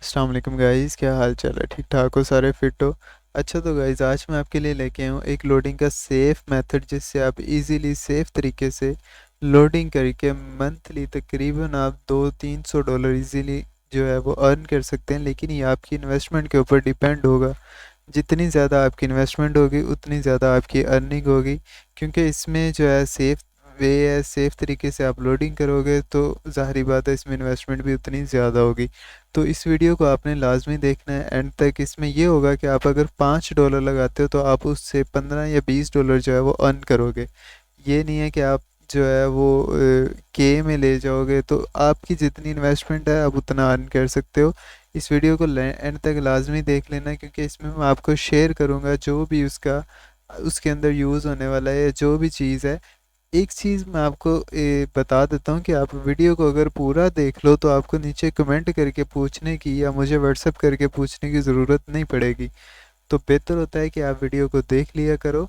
अस्सलाम वालेकुम गाइस, क्या हाल चाल है? ठीक ठाक हो? सारे फिट हो? अच्छा तो गाइस, आज मैं आपके लिए लेके आया हूँ एक लोडिंग का सेफ़ मेथड, जिससे आप इजीली सेफ़ तरीके से लोडिंग करके मंथली तकरीबन आप 200-300 डॉलर इजीली जो है वो अर्न कर सकते हैं। लेकिन ये आपकी इन्वेस्टमेंट के ऊपर डिपेंड होगा। जितनी ज़्यादा आपकी इन्वेस्टमेंट होगी उतनी ज़्यादा आपकी अर्निंग होगी, क्योंकि इसमें जो है सेफ़ वे है, सेफ़ तरीके से आप लोडिंग करोगे तो ज़ाहिर बात है इसमें इन्वेस्टमेंट भी उतनी ज़्यादा होगी। तो इस वीडियो को आपने लाजमी देखना है एंड तक। इसमें ये होगा कि आप अगर $5 लगाते हो तो आप उससे 15 या $20 जो है वो अर्न करोगे। ये नहीं है कि आप जो है वो के में ले जाओगे। तो आपकी जितनी इन्वेस्टमेंट है आप उतना अर्न कर सकते हो। इस वीडियो को एंड तक लाजमी देख लेना, क्योंकि इसमें मैं आपको शेयर करूँगा जो भी उसका उसके अंदर यूज़ होने वाला है, जो भी चीज़ है। एक चीज़ मैं आपको बता देता हूँ कि आप वीडियो को अगर पूरा देख लो तो आपको नीचे कमेंट करके पूछने की या मुझे व्हाट्सअप करके पूछने की ज़रूरत नहीं पड़ेगी। तो बेहतर होता है कि आप वीडियो को देख लिया करो,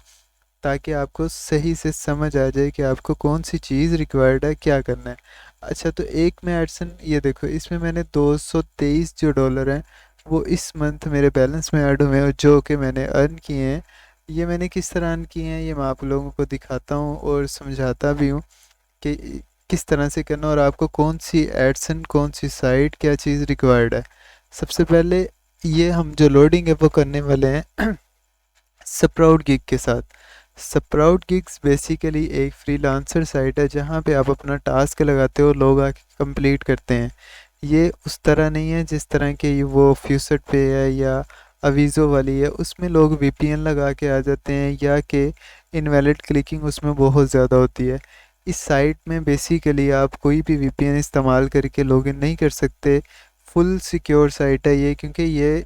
ताकि आपको सही से समझ आ जाए कि आपको कौन सी चीज़ रिक्वायर्ड है, क्या करना है। अच्छा तो एक मैं एडसन ये देखो, इसमें मैंने 223 जो डॉलर हैं वो इस मंथ मेरे बैलेंस में ऐड हुए हैं, जो कि मैंने अर्न किए हैं। ये मैंने किस तरह अर्न किए हैं ये मैं आप लोगों को दिखाता हूँ और समझाता भी हूँ कि किस तरह से करना और आपको कौन सी एडसन, कौन सी साइट, क्या चीज़ रिक्वायर्ड है। सबसे पहले ये हम जो लोडिंग है वो करने वाले हैं स्प्राउट गिग के साथ। स्प्राउट गिग्स बेसिकली एक फ्रीलांसर साइट है जहाँ पे आप अपना टास्क लगाते हो, लोग आके कंप्लीट करते हैं। ये उस तरह नहीं है जिस तरह के वो फ्यूसेट पे है या अवीज़ो वाली है, उसमें लोग वीपीएन लगा के आ जाते हैं या कि इनवैलिड क्लिकिंग उसमें बहुत ज़्यादा होती है। इस साइट में बेसिकली आप कोई भी वीपीएन इस्तेमाल करके लॉगिन नहीं कर सकते। फुल सिक्योर साइट है ये, क्योंकि ये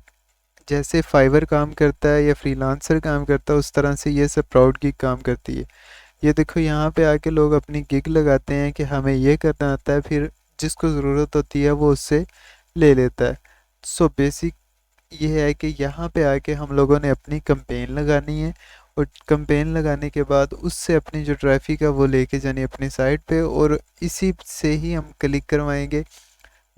जैसे फाइवर काम करता है या फ्रीलांसर काम करता है उस तरह से ये सब प्राउड गिग काम करती है। ये देखो यहाँ पे आके लोग अपनी गिग लगाते हैं कि हमें ये करना आता है, फिर जिसको ज़रूरत होती है वो उससे ले लेता है। सो बेसिक ये है कि यहाँ पे आके हम लोगों ने अपनी कैंपेन लगानी है और कैंपेन लगाने के बाद उससे अपनी जो ट्रैफिक है वो लेके जानी है अपनी साइट पे, और इसी से ही हम क्लिक करवाएंगे।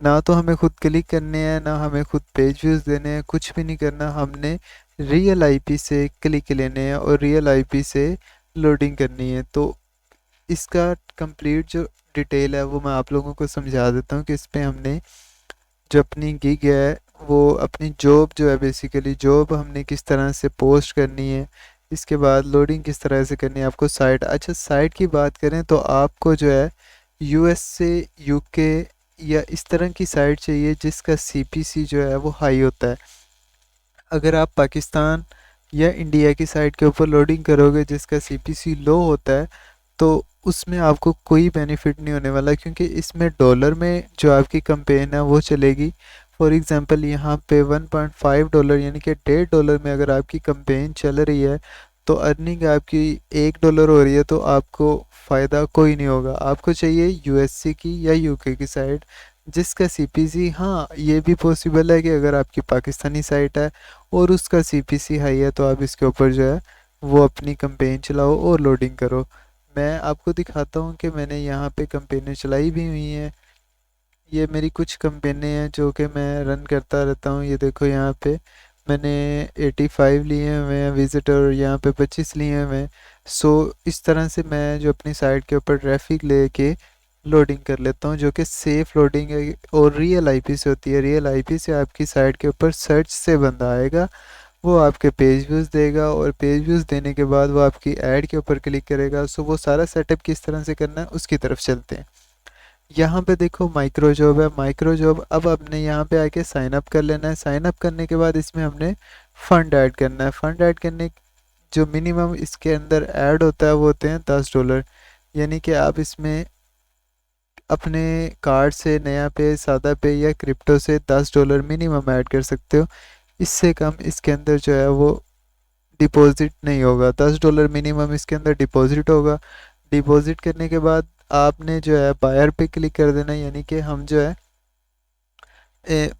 ना तो हमें खुद क्लिक करने हैं, ना हमें खुद पेज व्यूज़ देने हैं, कुछ भी नहीं करना। हमने रियल आईपी से क्लिक लेने हैं और रियल आईपी से लोडिंग करनी है। तो इसका कंप्लीट जो डिटेल है वो मैं आप लोगों को समझा देता हूँ कि इस पे हमने जो अपनी गिग है वो अपनी जॉब जो है, बेसिकली जॉब हमने किस तरह से पोस्ट करनी है, इसके बाद लोडिंग किस तरह से करनी है। आपको साइट, अच्छा साइट की बात करें तो आपको जो है यूएस से यूके या इस तरह की साइट चाहिए जिसका सीपीसी जो है वो हाई होता है। अगर आप पाकिस्तान या इंडिया की साइट के ऊपर लोडिंग करोगे जिसका सीपीसी लो होता है तो उसमें आपको कोई बेनिफिट नहीं होने वाला, क्योंकि इसमें डॉलर में जो आपकी कैंपेन है वो चलेगी। फॉर एग्जांपल यहाँ पे $1.5 यानी कि $1.5 में अगर आपकी कैंपेन चल रही है तो अर्निंग आपकी $1 हो रही है, तो आपको फ़ायदा कोई नहीं होगा। आपको चाहिए यूएससी की या यूके की साइट जिसका सीपीसी, हाँ ये भी पॉसिबल है कि अगर आपकी पाकिस्तानी साइट है और उसका सीपीसी हाई है तो आप इसके ऊपर जो है वो अपनी कैंपेन चलाओ और लोडिंग करो। मैं आपको दिखाता हूँ कि मैंने यहाँ पे कैंपेनें चलाई भी हुई हैं। ये मेरी कुछ कैंपेनें हैं जो कि मैं रन करता रहता हूँ। ये देखो यहाँ पे मैंने 85 लिए हुए हैं विजिटर और यहाँ पे 25 लिए हुए हैं। सो इस तरह से मैं जो अपनी साइट के ऊपर ट्रैफिक लेके लोडिंग कर लेता हूँ, जो कि सेफ लोडिंग है और रियल आईपी से होती है। रियल आईपी से आपकी साइट के ऊपर सर्च से बंदा आएगा, वो आपके पेज व्यूज़ देगा और पेज व्यूज़ देने के बाद वो आपकी ऐड के ऊपर क्लिक करेगा। सो वो सारा सेटअप किस तरह से करना है उसकी तरफ चलते हैं। यहाँ पे देखो माइक्रो जॉब है। माइक्रो जॉब अब आपने यहाँ पे आके साइन अप कर लेना है। साइन अप करने के बाद इसमें हमने फ़ंड ऐड करना है। फ़ंड ऐड करने जो मिनिमम इसके अंदर ऐड होता है वो होते हैं $10। यानी कि आप इसमें अपने कार्ड से नया पे, सादा पे या क्रिप्टो से $10 मिनिमम ऐड कर सकते हो। इससे कम इसके अंदर जो है वो डिपॉजिट नहीं होगा। $10 मिनिमम इसके अंदर डिपॉजिट होगा। डिपॉजिट करने के बाद आपने जो है बायर पे क्लिक कर देना, यानी कि हम जो है ए,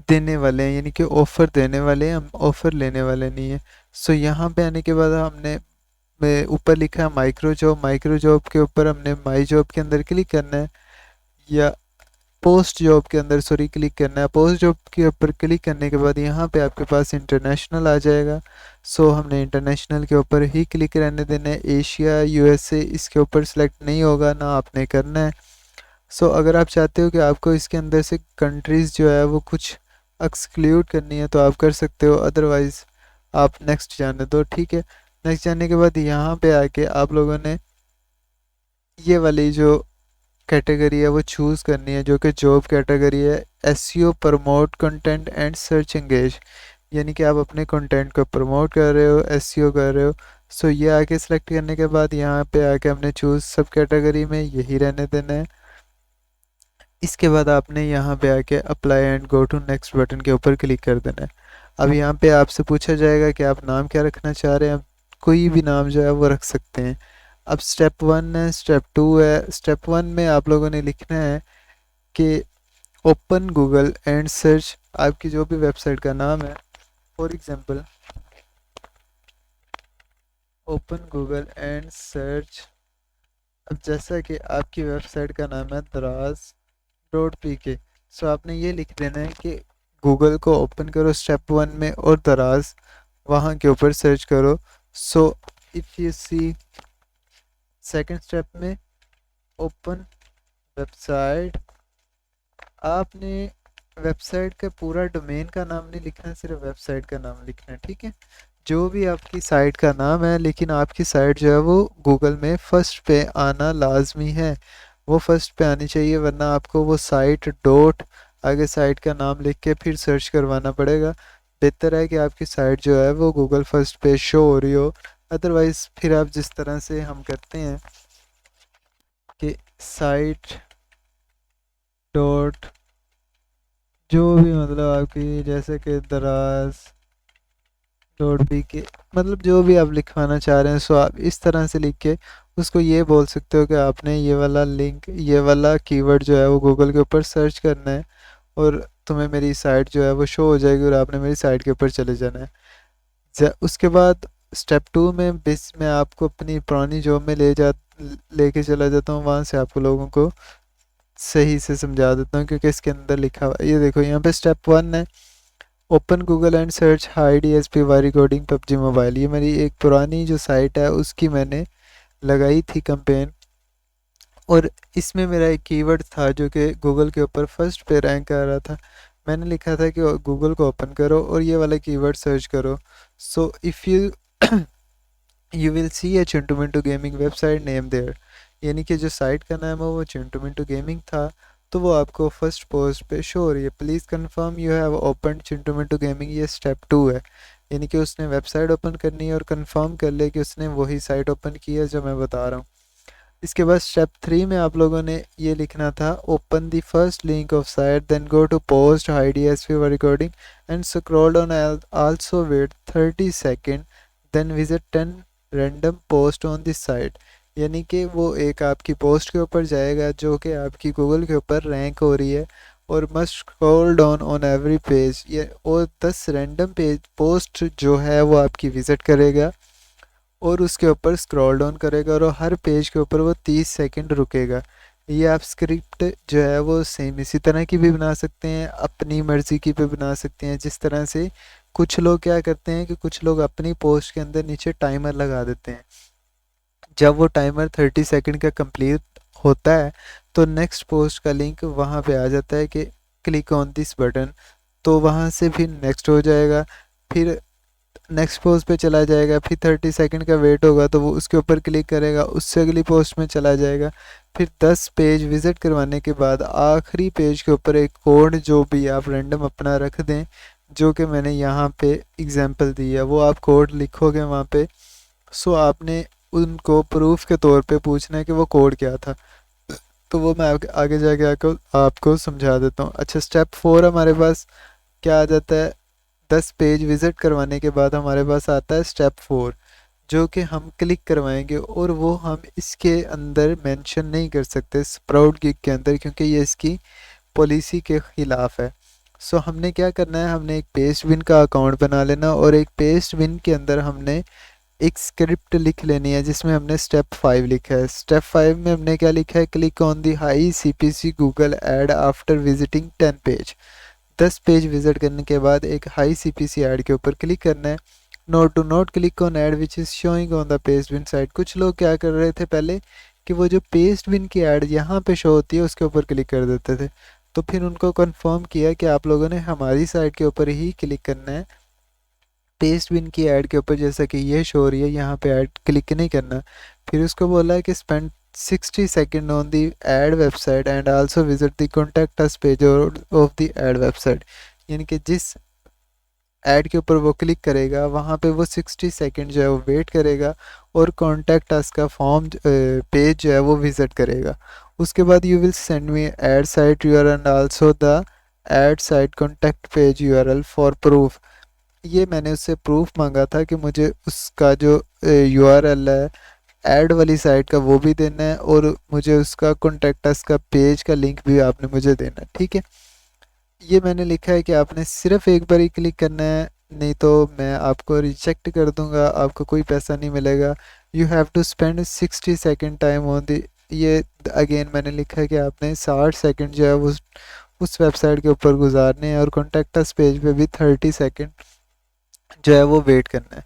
देने वाले हैं, यानी कि ऑफ़र देने वाले हैं, हम ऑफ़र लेने वाले नहीं हैं। सो यहाँ पे आने के बाद हमने ऊपर लिखा है माइक्रो जॉब। माइक्रो जॉब के ऊपर हमने माई जॉब के अंदर क्लिक करना है या पोस्ट जॉब के अंदर सॉरी क्लिक करना है। पोस्ट जॉब के ऊपर क्लिक करने के बाद यहाँ पे आपके पास इंटरनेशनल आ जाएगा। सो हमने इंटरनेशनल के ऊपर ही क्लिक रहने देना है। एशिया यूएसए इसके ऊपर सेलेक्ट नहीं होगा ना आपने करना है। सो अगर आप चाहते हो कि आपको इसके अंदर से कंट्रीज़ जो है वो कुछ एक्सक्लूड करनी है तो आप कर सकते हो, अदरवाइज़ आप नेक्स्ट जाने दो, ठीक है। नेक्स्ट जाने के बाद यहाँ पे आके आप लोगों ने ये वाली जो कैटेगरी है वो चूज़ करनी है, जो कि जॉब कैटेगरी है SEO promote content and search engage, यानी कि आप अपने कंटेंट को प्रमोट कर रहे हो, एसईओ कर रहे हो। सो ये आके सेलेक्ट करने के बाद यहाँ पे आके हमने चूज़ सब कैटेगरी में यही रहने देना है। इसके बाद आपने यहाँ पे आके apply and go to next button के ऊपर क्लिक कर देना है। अब यहाँ पे आपसे पूछा जाएगा कि आप नाम क्या रखना चाह रहे हैं। आप कोई भी नाम जो है वो रख सकते हैं। अब स्टेप 1 है, स्टेप 2 है। स्टेप 1 में आप लोगों ने लिखना है कि ओपन गूगल एंड सर्च आपकी जो भी वेबसाइट का नाम है। For example open Google and search. अब जैसा कि आपकी वेबसाइट का नाम है दराज.pk, सो आपने ये लिख देना है कि गूगल को ओपन करो स्टेप 1 में और दराज वहाँ के ऊपर सर्च करो। So if you see second step में ओपन वेबसाइट, आपने वेबसाइट का पूरा डोमेन का नाम नहीं लिखना है, सिर्फ वेबसाइट का नाम लिखना है, ठीक है। जो भी आपकी साइट का नाम है, लेकिन आपकी साइट जो है वो गूगल में फर्स्ट पे आना लाजमी है, वो फर्स्ट पे आनी चाहिए, वरना आपको वो साइट डॉट आगे साइट का नाम लिख के फिर सर्च करवाना पड़ेगा। बेहतर है कि आपकी साइट जो है वो गूगल फर्स्ट पे शो हो रही हो। अदरवाइज़ फिर आप जिस तरह से हम करते हैं कि साइट डॉट जो भी मतलब आपकी जैसे कि दराज.पी के मतलब जो भी आप लिखवाना चाह रहे हैं, सो आप इस तरह से लिख के उसको ये बोल सकते हो कि आपने ये वाला लिंक, ये वाला कीवर्ड जो है वो गूगल के ऊपर सर्च करना है और तुम्हें मेरी साइट जो है वो शो हो जाएगी और आपने मेरी साइट के ऊपर चले जाना है। उसके बाद स्टेप 2 में बेस मैं आपको अपनी पुरानी जॉब में लेके चला जाता हूँ, वहाँ से आपको लोगों को सही से समझा देता हूँ, क्योंकि इसके अंदर लिखा हुआ है। ये देखो यहाँ पे स्टेप 1 है open Google and search hi DSP Y recording PUBG mobile. ये मेरी एक पुरानी जो साइट है उसकी मैंने लगाई थी कैंपेन, और इसमें मेरा एक कीवर्ड था जो कि गूगल के ऊपर फर्स्ट पे रैंक कर रहा था। मैंने लिखा था कि गूगल को ओपन करो और ये वाला कीवर्ड सर्च करो। So if you you will see a Chintu Mintu gaming website name there, यानी कि जो साइट का नाम है वो चिंटू मिंटू गेमिंग था, तो वो आपको फर्स्ट पोस्ट पे शो हो रही है। Please confirm you have open Chintu Mintu gaming, ये स्टेप 2 है, यानी कि उसने वेबसाइट ओपन करनी है और कंफर्म कर ले कि उसने वही साइट ओपन की है जो मैं बता रहा हूँ। इसके बाद स्टेप 3 में आप लोगों ने ये लिखना था open the first link of site then go to post hi DSP recording and scroll down, also wait 30 second then visit 10 random post on this site, यानी कि वो एक आपकी पोस्ट के ऊपर जाएगा जो कि आपकी गूगल के ऊपर रैंक हो रही है, और must scroll down on every page, ये और 10 रैंडम पेज पोस्ट जो है वो आपकी विज़िट करेगा और उसके ऊपर स्क्रॉल डाउन करेगा और हर पेज के ऊपर वो 30 सेकंड रुकेगा। ये आप स्क्रिप्ट जो है वो सेम इसी तरह की भी बना सकते हैं, अपनी मर्ज़ी की भी बना सकते हैं। जिस तरह से कुछ लोग क्या करते हैं कि कुछ लोग अपनी पोस्ट के अंदर नीचे टाइमर लगा देते हैं, जब वो टाइमर 30 सेकंड का कंप्लीट होता है तो नेक्स्ट पोस्ट का लिंक वहाँ पे आ जाता है कि क्लिक ऑन दिस बटन, तो वहाँ से फिर नेक्स्ट हो जाएगा, फिर नेक्स्ट पोस्ट पे चला जाएगा, फिर 30 सेकंड का वेट होगा तो वो उसके ऊपर क्लिक करेगा, उससे अगली पोस्ट में चला जाएगा, फिर 10 पेज विज़िट करवाने के बाद आखिरी पेज के ऊपर एक कोड जो भी आप रैंडम अपना रख दें, जो कि मैंने यहाँ पे एग्जांपल दी है, वो आप कोड लिखोगे वहाँ पे। सो आपने उनको प्रूफ के तौर पे पूछना है कि वो कोड क्या था, तो वो मैं आगे जाके आपको समझा देता हूँ। अच्छा, स्टेप 4 हमारे पास क्या आ जाता है, 10 पेज विज़िट करवाने के बाद हमारे पास आता है स्टेप 4, जो कि हम क्लिक करवाएंगे, और वो हम इसके अंदर मेंशन नहीं कर सकते स्प्राउट गिग के अंदर, क्योंकि ये इसकी पॉलिसी के ख़िलाफ़ है। सो हमने क्या करना है, हमने एक पेस्ट बिन का अकाउंट बना लेना और एक पेस्ट बिन के अंदर हमने एक स्क्रिप्ट लिख लेनी है जिसमें हमने स्टेप 5 लिखा है। स्टेप 5 में हमने क्या लिखा है, click on the high CPC Google add after visiting 10 page. 10 page visit करने के बाद एक हाई CPC ऐड के ऊपर क्लिक करना है। Note to not click on ad which is showing on the Pastebin side. कुछ लोग क्या कर रहे थे पहले कि वो जो पेस्ट बिन की ऐड यहाँ पे शो होती है उसके ऊपर क्लिक कर देते थे, तो फिर उनको कंफर्म किया कि आप लोगों ने हमारी साइट के ऊपर ही क्लिक करना है, पेस्ट बिन की ऐड के ऊपर जैसा कि ये शो हो रही है यहाँ पे ऐड क्लिक नहीं करना। फिर उसको बोला है कि spend 60 second on the ad website and also visit the contact us page of the ad website. यानी कि जिस ऐड के ऊपर वो क्लिक करेगा वहाँ पे वो 60 सेकेंड जो है वो वेट करेगा और कॉन्टैक्ट अस का फॉर्म पेज जो है वो विजिट करेगा। उसके बाद you will send me ad site URL and also the ad site contact page URL for proof. ये मैंने उससे प्रूफ मांगा था कि मुझे उसका जो यूआरएल है ऐड वाली साइट का वो भी देना है और मुझे उसका कॉन्टैक्ट अस का पेज का लिंक भी आपने मुझे देना है। ठीक है, ये मैंने लिखा है कि आपने सिर्फ एक बार ही क्लिक करना है, नहीं तो मैं आपको रिजेक्ट कर दूंगा, आपको कोई पैसा नहीं मिलेगा। You have to spend 60 second time on the. ये अगेन मैंने लिखा है कि आपने 60 सेकेंड जो है वो उस वेबसाइट के ऊपर गुजारने हैं और कॉन्टैक्ट अस पेज पे भी 30 सेकेंड जो है वो वेट करना है।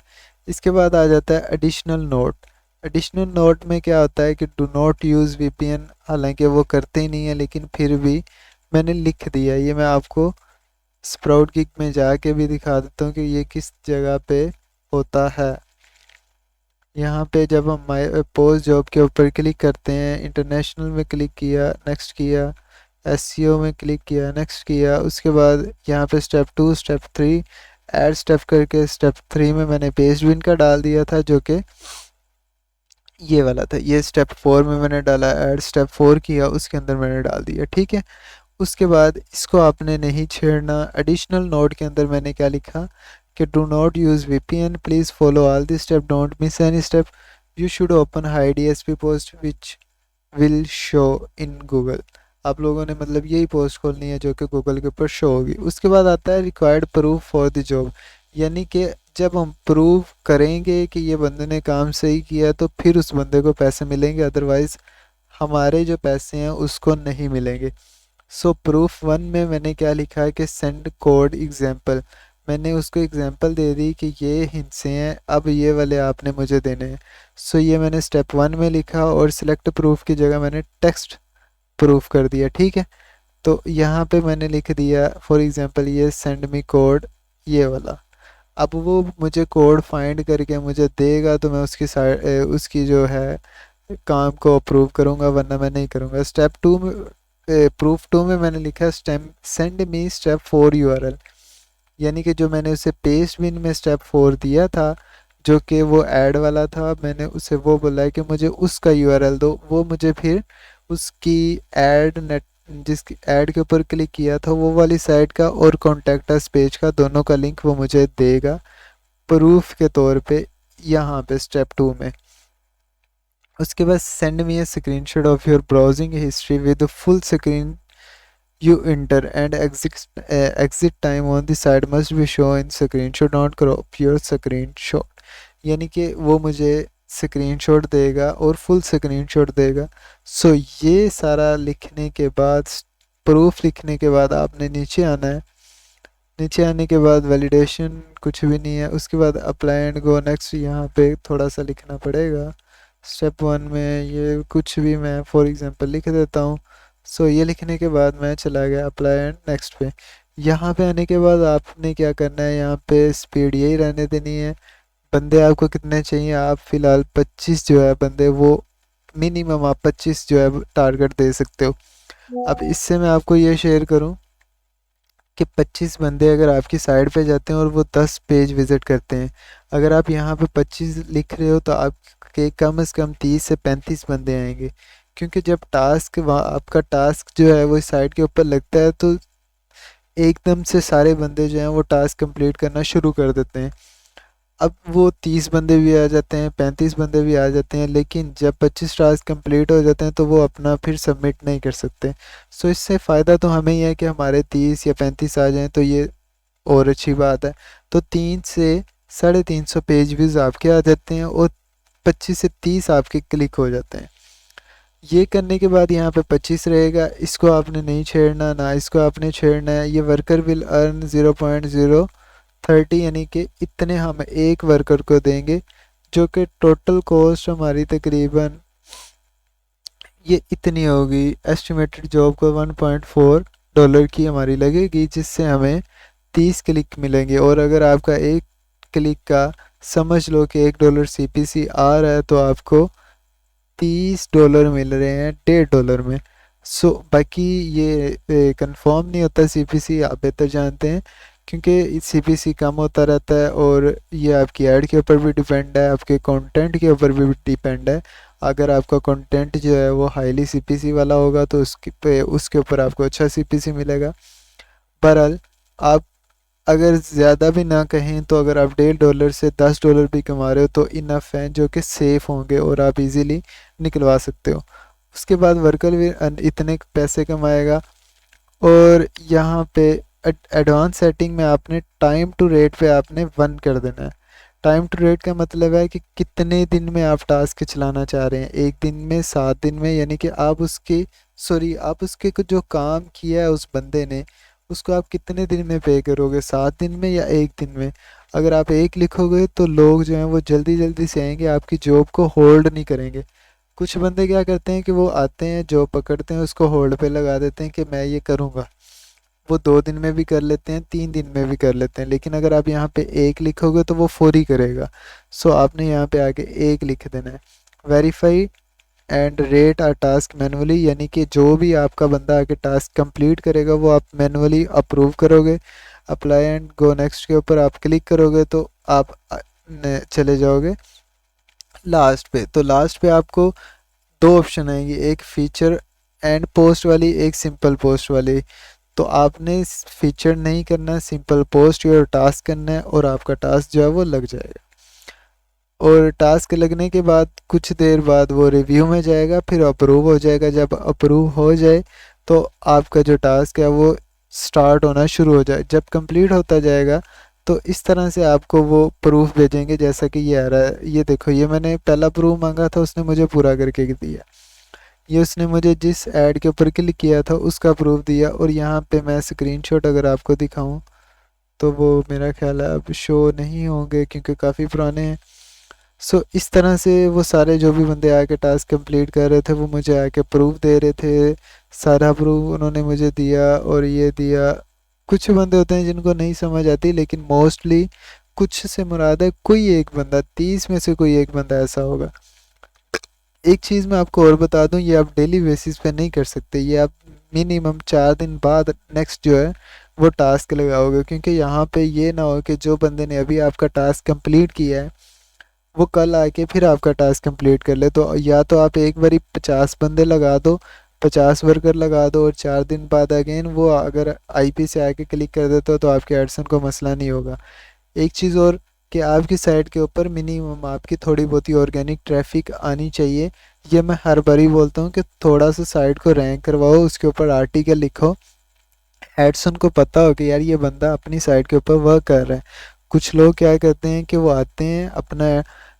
इसके बाद आ जाता है एडिशनल नोट। एडिशनल नोट में क्या होता है कि डू नॉट यूज़ VPN, हालांकि वो करते ही नहीं है लेकिन फिर भी मैंने लिख दिया। ये मैं आपको स्प्राउट किक में जाके भी दिखा देता हूँ कि ये किस जगह पे होता है। यहाँ पे जब हम माई पोस्ट जॉब के ऊपर क्लिक करते हैं, इंटरनेशनल में क्लिक किया, नेक्स्ट किया, SEO में क्लिक किया, नेक्स्ट किया, उसके बाद यहाँ पे स्टेप 2 स्टेप 3 ऐड स्टेप करके स्टेप 3 में मैंने पेज बिन का डाल दिया था जो कि ये वाला था। ये स्टेप 4 में मैंने डाला, ऐड स्टेप 4 किया, उसके अंदर मैंने डाल दिया। ठीक है, उसके बाद इसको आपने नहीं छेड़ना। एडिशनल नोट के अंदर मैंने क्या लिखा कि do not use VPN, please follow all the step, don't miss any step, you should open high DSP post which will show in Google. आप लोगों ने मतलब यही पोस्ट खोलनी है जो कि गूगल के ऊपर शो होगी। उसके बाद आता है required proof for the job, यानी कि जब हम प्रूव करेंगे कि ये बंदे ने काम सही किया तो फिर उस बंदे को पैसे मिलेंगे, अदरवाइज़ हमारे जो पैसे हैं उसको नहीं मिलेंगे। सो प्रूफ 1 में मैंने क्या लिखा है कि सेंड कोड एग्जाम्पल। मैंने उसको एग्जाम्पल दे दी कि ये हिस्से हैं, अब ये वाले आपने मुझे देने हैं। सो ये मैंने स्टेप 1 में लिखा और सिलेक्ट प्रूफ की जगह मैंने टेक्स्ट प्रूफ कर दिया। ठीक है, तो यहाँ पे मैंने लिख दिया फॉर एग्जांपल ये सेंड मी कोड, ये वाला। अब वो मुझे कोड फाइंड करके मुझे देगा तो मैं उसकी साइड उसकी जो है काम को अप्रूव करूँगा, वरना मैं नहीं करूँगा। स्टेप 2 में प्रूफ 2 में मैंने लिखा सेंड मी स्टेप 4 यूआरएल, यानी कि जो मैंने उसे पेस्ट बिन में स्टेप 4 दिया था जो कि वो ऐड वाला था, मैंने उसे वो बोला है कि मुझे उसका यूआरएल दो। वो मुझे फिर उसकी ऐड नेट जिसकी ऐड के ऊपर क्लिक किया था वो वाली साइट का और कॉन्टैक्ट अस पेज का दोनों का लिंक वो मुझे देगा प्रूफ के तौर पे यहाँ पे स्टेप 2 में। उसके बाद send me A screenshot of your browsing history with full screen you enter and exit time on the side must be shown in screenshot, not crop your screenshot। यानी कि वो मुझे स्क्रीनशॉट देगा और फुल स्क्रीनशॉट देगा। सो ये सारा लिखने के बाद, प्रूफ लिखने के बाद आपने नीचे आना है। नीचे आने के बाद वैलिडेशन कुछ भी नहीं है, उसके बाद अप्लाई एंड गो नेक्स्ट, यहाँ पे थोड़ा सा लिखना पड़ेगा। स्टेप 1 में ये कुछ भी मैं फॉर एग्जांपल लिख देता हूँ। सो ये लिखने के बाद मैं चला गया अप्लाई एंड नेक्स्ट पे। यहाँ पे आने के बाद आपने क्या करना है, यहाँ पे स्पीड यही रहने देनी है। बंदे आपको कितने चाहिए, आप फ़िलहाल 25 जो है बंदे, वो मिनिमम आप 25 जो है टारगेट दे सकते हो। अब इससे मैं आपको ये शेयर करूँ कि 25 बंदे अगर आपकी साइट पे जाते हैं और वो 10 पेज विज़िट करते हैं, अगर आप यहाँ पे 25 लिख रहे हो तो आपके कम से कम 30 से 35 बंदे आएंगे। क्योंकि जब टास्क वहाँ आपका टास्क जो है वो इस साइट के ऊपर लगता है तो एकदम से सारे बंदे जो हैं वो टास्क कंप्लीट करना शुरू कर देते हैं। अब वो 30 बंदे भी आ जाते हैं, 35 बंदे भी आ जाते हैं, लेकिन जब 25 टास्क कंप्लीट हो जाते हैं तो वो अपना फिर सबमिट नहीं कर सकते। सो इससे फ़ायदा तो हमें ही है कि हमारे 30 या 35 आ जाएं तो ये और अच्छी बात है। तो 3 से 350 पेज व्यूज़ आपके आ जाते हैं और 25 से 30 आपके क्लिक हो जाते हैं। ये करने के बाद यहाँ पे 25 रहेगा, इसको आपने नहीं छेड़ना, ना इसको आपने छेड़ना है। ये वर्कर विल अर्न 0.030 यानी कि इतने हम एक वर्कर को देंगे, जो कि टोटल कॉस्ट हमारी तकरीबन ये इतनी होगी। एस्टिमेटेड जॉब को $1.4 की हमारी लगेगी, जिससे हमें 30 क्लिक मिलेंगे। और अगर आपका एक क्लिक का समझ लो कि $1 CPC आ रहा है, तो आपको $30 मिल रहे हैं $1.5 में। बाकी ये कंफर्म नहीं होता CPC, आप बेहतर जानते हैं, क्योंकि CPC कम होता रहता है और ये आपकी ऐड के ऊपर भी डिपेंड है, आपके कंटेंट के ऊपर भी डिपेंड है। अगर आपका कंटेंट जो है वो हाईली CPC वाला होगा तो उसके ऊपर आपको अच्छा CPC मिलेगा। बहरहाल आप अगर ज़्यादा भी ना कहें तो अगर आप $1.5 से $10 भी कमा रहे हो तो इनफ हैं, जो कि सेफ़ होंगे और आप इजीली निकलवा सकते हो। उसके बाद वर्कर भी इतने पैसे कमाएगा। और यहाँ पे एडवांस सेटिंग में आपने टाइम टू रेट पे आपने 1 कर देना है। टाइम टू रेट का मतलब है कि कितने दिन में आप टास्क चलाना चाह रहे हैं, 1 दिन में, 7 दिन में, यानी कि आप उसके जो काम किया है उस बंदे ने, उसको आप कितने दिन में पे करोगे, 7 दिन में या 1 दिन में। अगर आप 1 लिखोगे तो लोग जो हैं वो जल्दी जल्दी से आएंगे, आपकी जॉब को होल्ड नहीं करेंगे। कुछ बंदे क्या करते हैं कि वो आते हैं, जॉब पकड़ते हैं, उसको होल्ड पे लगा देते हैं कि मैं ये करूँगा। वो 2 दिन में भी कर लेते हैं, 3 दिन में भी कर लेते हैं, लेकिन अगर आप यहाँ पे 1 लिखोगे तो वो फौरी करेगा। आपने यहाँ पे आके 1 लिख देना है। Verify and rate our task manually, यानी कि जो भी आपका बंदा आके टास्क कंप्लीट करेगा वो आप मैनुअली अप्रूव करोगे। अप्लाई एंड गो नेक्स्ट के ऊपर आप क्लिक करोगे तो आप चले जाओगे लास्ट पे। तो लास्ट पे आपको 2 ऑप्शन आएंगी, एक फीचर एंड पोस्ट वाली, एक सिंपल पोस्ट वाली। तो आपने फीचर नहीं करना, सिंपल पोस्ट योर टास्क करना है और आपका टास्क जो है वो लग जाएगा। और टास्क लगने के बाद कुछ देर बाद वो रिव्यू में जाएगा, फिर अप्रूव हो जाएगा। जब अप्रूव हो जाए तो आपका जो टास्क है वो स्टार्ट होना शुरू हो जाए। जब कंप्लीट होता जाएगा तो इस तरह से आपको वो प्रूफ भेजेंगे, जैसा कि ये आ रहा है। ये देखो, ये मैंने पहला प्रूफ मांगा था, उसने मुझे पूरा करके दिया। ये उसने मुझे जिस ऐड के ऊपर क्लिक किया था उसका प्रूफ दिया। और यहाँ पे मैं स्क्रीनशॉट अगर आपको दिखाऊं तो वो मेरा ख्याल है अब शो नहीं होंगे, क्योंकि काफ़ी पुराने हैं। इस तरह से वो सारे जो भी बंदे आके टास्क कंप्लीट कर रहे थे वो मुझे आके प्रूफ दे रहे थे। सारा प्रूफ उन्होंने मुझे दिया और ये दिया। कुछ बंदे होते हैं जिनको नहीं समझ आती, लेकिन मोस्टली कुछ से मुराद है कोई एक बंदा, 30 में से कोई एक बंदा ऐसा होगा। एक चीज़ मैं आपको और बता दूं, ये आप डेली बेसिस पे नहीं कर सकते, ये आप मिनिमम 4 दिन बाद नेक्स्ट जो है वो टास्क लगाओगे। क्योंकि यहाँ पे ये ना हो कि जो बंदे ने अभी आपका टास्क कंप्लीट किया है वो कल आके फिर आपका टास्क कंप्लीट कर ले। तो या तो आप एक बारी 50 बंदे लगा दो, 50 वर्कर लगा दो, और 4 दिन बाद अगेन वो अगर आईपी से आके क्लिक कर देते हो तो आपके एडसन को मसला नहीं होगा। एक चीज़ और कि आपकी साइट के ऊपर मिनिमम आपकी थोड़ी बहुत ही ऑर्गेनिक ट्रैफिक आनी चाहिए। ये मैं हर बारी बोलता हूँ कि थोड़ा सा साइट को रैंक करवाओ, उसके ऊपर आर्टिकल लिखो, एडसन को पता हो कि यार ये बंदा अपनी साइट के ऊपर वर्क कर रहा है। कुछ लोग क्या करते हैं कि वो आते हैं, अपना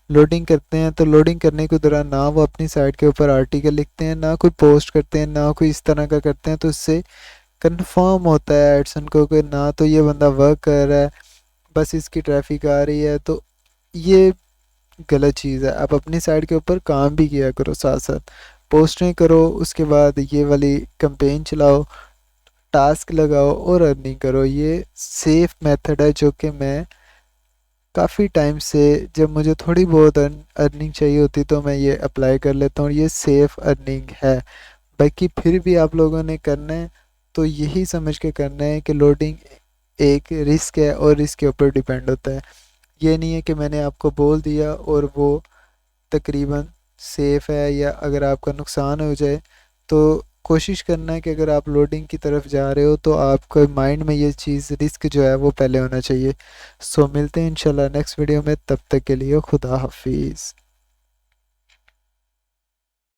लोडिंग करते हैं, तो लोडिंग करने के दौरान ना वो अपनी साइट के ऊपर आर्टिकल लिखते हैं, ना कोई पोस्ट करते हैं, ना कोई इस तरह का करते हैं। तो इससे कंफर्म होता है एडसन को कि ना तो ये बंदा वर्क कर रहा है, बस इसकी ट्रैफिक आ रही है। तो ये गलत चीज़ है। आप अपनी साइट के ऊपर काम भी किया करो, साथ साथ पोस्टें करो, उसके बाद ये वाली कैंपेन चलाओ, टास्क लगाओ और अर्निंग करो। ये सेफ मेथड है जो कि मैं काफ़ी टाइम से, जब मुझे थोड़ी बहुत अर्निंग चाहिए होती तो मैं ये अप्लाई कर लेता हूँ। ये सेफ अर्निंग है। बाकी फिर भी आप लोगों ने करना है तो यही समझ के करना है कि लोडिंग एक रिस्क है और रिस्क के ऊपर डिपेंड होता है। ये नहीं है कि मैंने आपको बोल दिया और वो तकरीबन सेफ़ है, या अगर आपका नुकसान हो जाए तो कोशिश करना है कि अगर आप लोडिंग की तरफ जा रहे हो तो आपके माइंड में ये चीज़ रिस्क जो है वो पहले होना चाहिए। मिलते हैं इंशाल्लाह नेक्स्ट वीडियो में, तब तक के लिए खुदा हाफिज़।